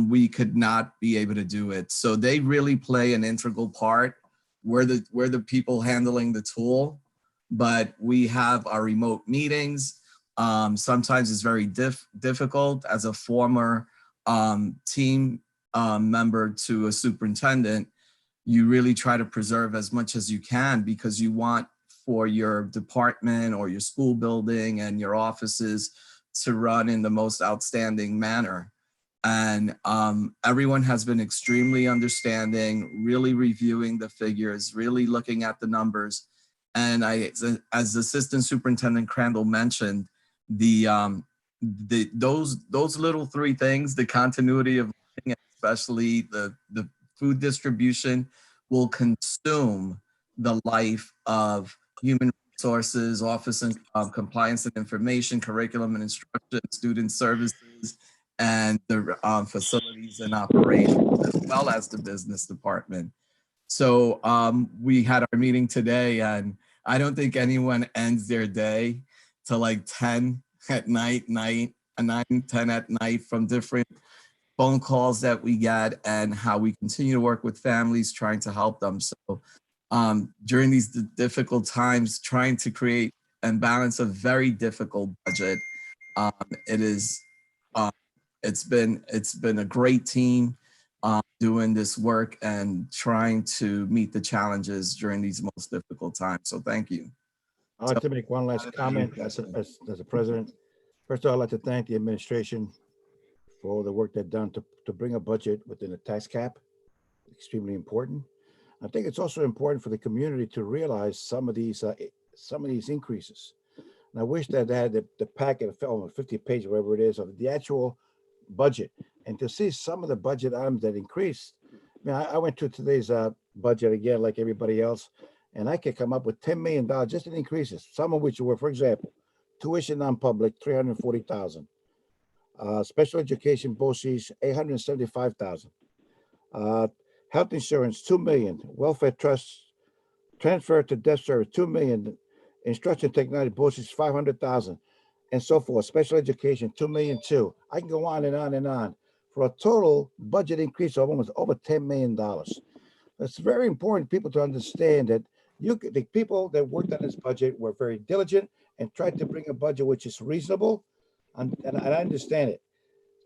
we could not be able to do it. So they really play an integral part. We're the people handling the tool, but we have our remote meetings. Sometimes it's very difficult. As a former team member to a superintendent, you really try to preserve as much as you can, because you want for your department or your school building and your offices to run in the most outstanding manner. And everyone has been extremely understanding, really reviewing the figures, really looking at the numbers. And as Assistant Superintendent Crandall mentioned, those little three things, the continuity of learning, especially the food distribution, will consume the life of human resources, office and compliance and information, curriculum and instruction, student services, and the facilities and operations, as well as the business department. So we had our meeting today, and I don't think anyone ends their day till like 10 at night, 9, 10 at night, from different phone calls that we get and how we continue to work with families trying to help them. So during these difficult times, trying to create and balance a very difficult budget, it's been a great team doing this work and trying to meet the challenges during these most difficult times. So thank you. I'd like to make one last comment as a president. First of all, I'd like to thank the administration for all the work they've done to bring a budget within a tax cap. Extremely important. I think it's also important for the community to realize some of these increases. And I wish that they had the packet of 50 pages, whatever it is, of the actual budget, and to see some of the budget items that increased. I mean, I went to today's budget again, like everybody else, and I could come up with $10 million just in increases, some of which were, for example, tuition non-public, $340,000, special education BOCES, $875,000, health insurance, $2 million, welfare trust, transfer to debt service, $2 million, instruction technology BOCES, $500,000, and so forth. Special education, $2 million too. I can go on and on and on. For for a total budget increase of almost over $10 million. It's very important people to understand that the people that worked on this budget were very diligent and tried to bring a budget which is reasonable, and I understand it.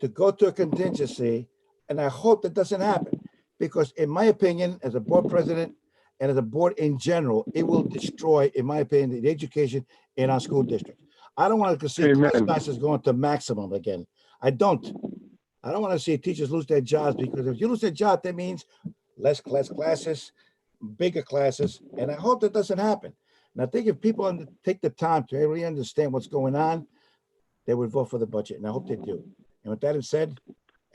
To go to a contingency, and I hope that doesn't happen, because in my opinion, as a board president and as a board in general, it will destroy, in my opinion, the education in our school district. I don't want to see class sizes going to maximum again. I don't want to see teachers lose their jobs, because if you lose their job, that means less classes, bigger classes, and I hope that doesn't happen. And I think if people take the time to really understand what's going on, they would vote for the budget, and I hope they do. And with that said,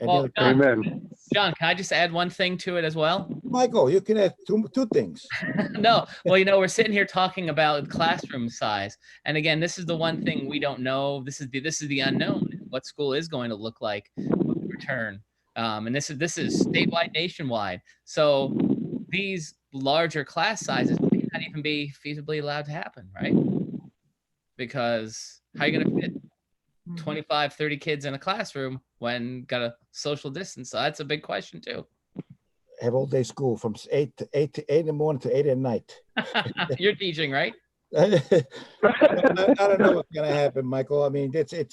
Well, John, Amen. John, can I just add one thing to it as well? Michael, you can add two things. No, well, we're sitting here talking about classroom size, and again, this is the one thing we don't know. This is the unknown. What school is going to look like with the return, and this is statewide, nationwide. So these larger class sizes may not even be feasibly allowed to happen, right? Because how are you going to fit 25, 30 kids in a classroom when got a social distance? So that's a big question too. Have all day school from 8 in the morning to 8 at night. You're teaching, right? I don't know what's going to happen, Michael. I mean, it's a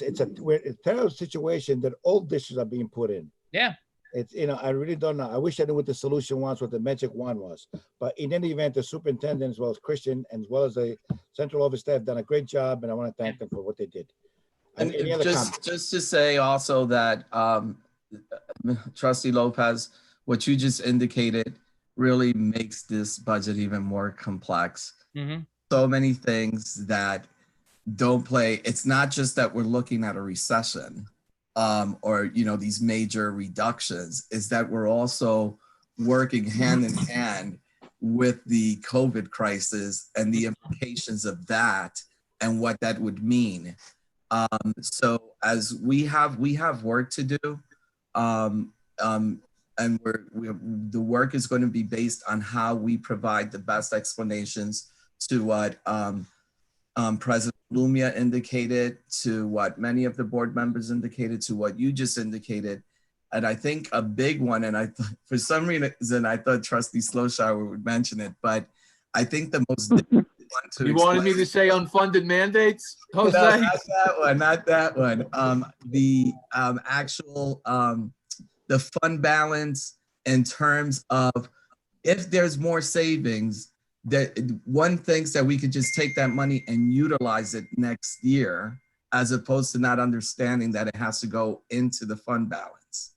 terrible situation that all districts are being put in. Yeah. It's, I really don't know. I wish I knew what the solution was, what the magic wand was. But in any event, the superintendent, as well as Christian, and as well as the central office staff, done a great job, and I want to thank them for what they did. And Any other comments? just to say also that Trustee Lopez, what you just indicated really makes this budget even more complex. Mm-hmm. So many things that don't play. It's not just that we're looking at a recession or these major reductions, is that we're also working hand in hand with the COVID crisis and the implications of that and what that would mean. So as we have work to do, and the work is going to be based on how we provide the best explanations to what President Lumia indicated, to what many of the board members indicated, to what you just indicated. And I think a big one, and for some reason I thought Trustee Sloshower would mention it, but I think the most difficult one to You wanted me to say unfunded mandates, Jose? No, not that one. The actual the fund balance in terms of if there's more savings, that one thinks that we could just take that money and utilize it next year, as opposed to not understanding that it has to go into the fund balance.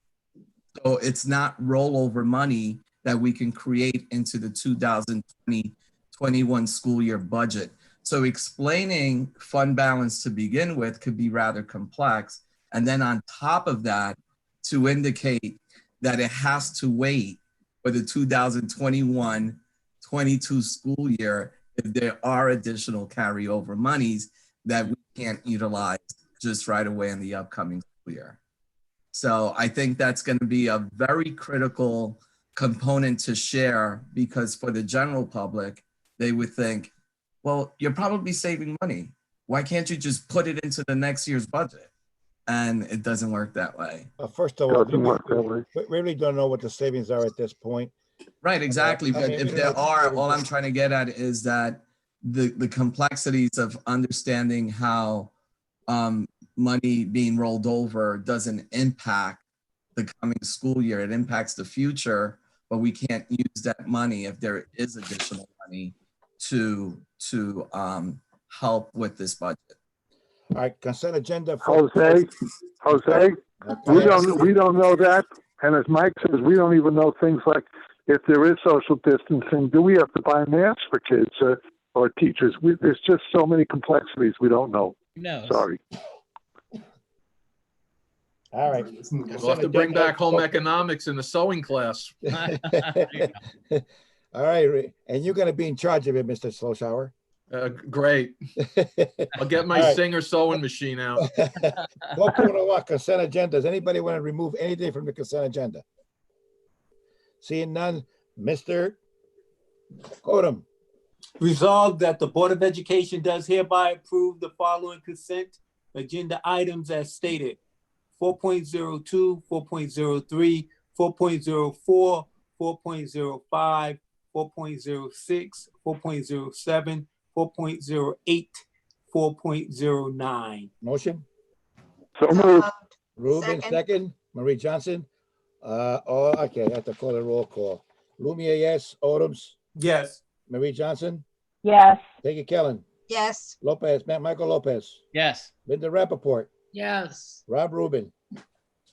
So it's not rollover money that we can create into the 2020-21 school year budget. So explaining fund balance to begin with could be rather complex. And then on top of that, to indicate that it has to wait for the 2021-22 school year if there are additional carryover monies that we can't utilize just right away in the upcoming school year. So I think that's going to be a very critical component to share, because for the general public, they would think, well, you're probably saving money. Why can't you just put it into the next year's budget? And it doesn't work that way. First of all, we really don't know what the savings are at this point. Right, exactly. But if there are, all I'm trying to get at is that the complexities of understanding how money being rolled over doesn't impact the coming school year. It impacts the future, but we can't use that money if there is additional money to help with this budget. All right, consent agenda. Jose, we don't know that. And as Mike says, we don't even know things like if there is social distancing, do we have to buy masks for kids or teachers? There's just so many complexities we don't know. No. Sorry. All right. We'll have to bring back home economics in the sewing class. All right, and you're going to be in charge of it, Mr. Sloshower. Great. I'll get my Singer sewing machine out. Consent agenda. Does anybody want to remove anything from the consent agenda? Seeing none, Mr. Odom. Resolved that the Board of Education does hereby approve the following consent agenda items as stated. 4.02, 4.03, 4.04, 4.05, 4.06, 4.07, 4.08, 4.09. Motion? So moved. Ruben, Second. second. Marie Johnson. Okay, I have to call a roll call. Lumia, yes. Odoms, Yes. Marie Johnson, Yes. Peggy Kellen, Yes. Lopez, Michael Lopez, Yes. Linda Rappaport, Yes. Rob Rubin,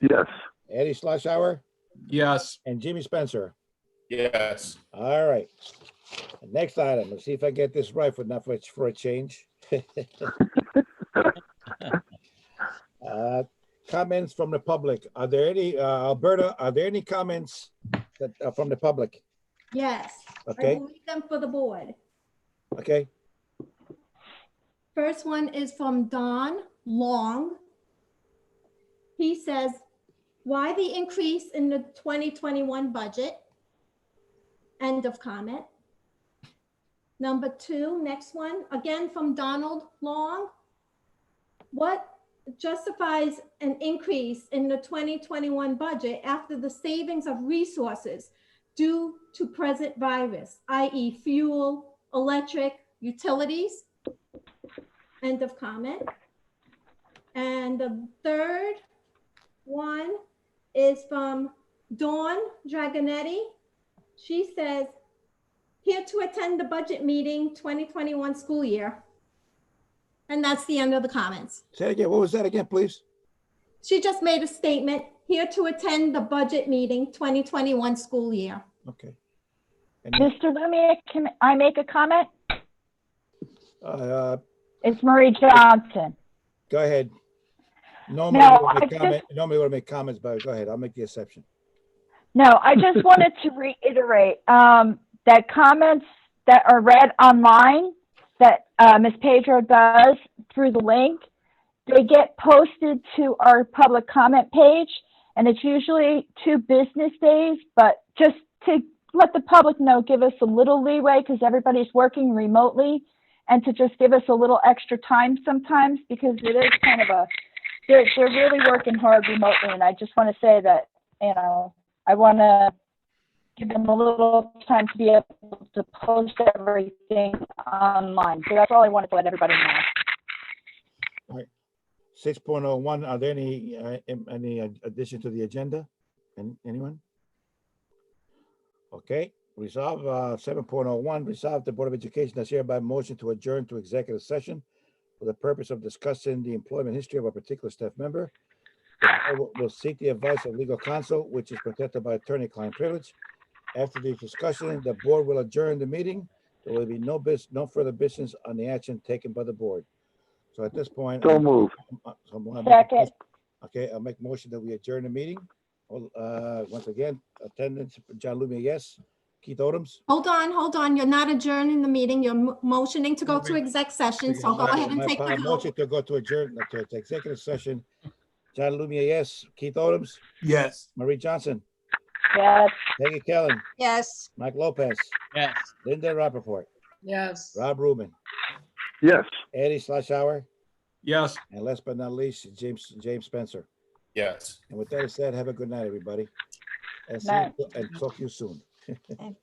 Yes. Eddie Schlossauer, Yes. and Jimmy Spencer. Yes. All right. Next item. Let's see if I get this right for a change. Comments from the public. Are there any, Alberta, are there any comments that are from the public? Yes. I Okay, will read them for the board. okay. First one is from Don Long. He says, why the increase in the 2021 budget? End of comment. Number two, next one, again from Donald Long. What justifies an increase in the 2021 budget after the savings of resources due to present virus, i.e. fuel, electric, utilities? End of comment. And the third one is from Dawn Dragonetti. She says, here to attend the budget meeting 2021 school year. And that's the end of the comments. Say it again. What was that again, please? She just made a statement, here to attend the budget meeting 2021 school year. Okay. And then, Mr. Lumia, can I make a comment? Go It's Marie Johnson. ahead. Normally, No, we I would just- make comments, but go ahead. I'll make the exception. No, I just wanted to reiterate that comments that are read online that Ms. Pedro does through the link, they get posted to our public comment page, and it's usually 2 business days, but just to let the public know, give us a little leeway because everybody's working remotely, and to just give us a little extra time sometimes because it is kind of they're really working hard remotely, and I just want to say that, I want to give them a little time to be able to post everything online. So that's all I wanted to let everybody know. 6.01, are there any addition to the agenda? Anyone? Okay, resolve 7.01, resolve the Board of Education does hereby motion to adjourn to executive session for the purpose of discussing the employment history of a particular staff member. The board will seek the advice of legal counsel, which is protected by attorney-client privilege. After the discussion, the board will adjourn the meeting. There will be no further business on the action taken by the board. So at this point. So moved. Second. Okay, I'll make motion that we adjourn the meeting. Once again, attendance, John Lumia, yes. Keith Odoms? Hold on. You're not adjourning the meeting. You're motioning to go to exec session. So go ahead and take the vote. Motion to go to adjourn to executive session. John Lumia, yes. Keith Odoms? Yes. Marie Johnson? Yes. Peggy Kellen? Yes. Mike Lopez? Yes. Linda Rappaport? Yes. Rob Rubin? Yes. Eddie Schlossauer? Yes. And last but not least, James Spencer. Yes. And with that said, have a good night, everybody. And Night. and talk to you soon. Bye.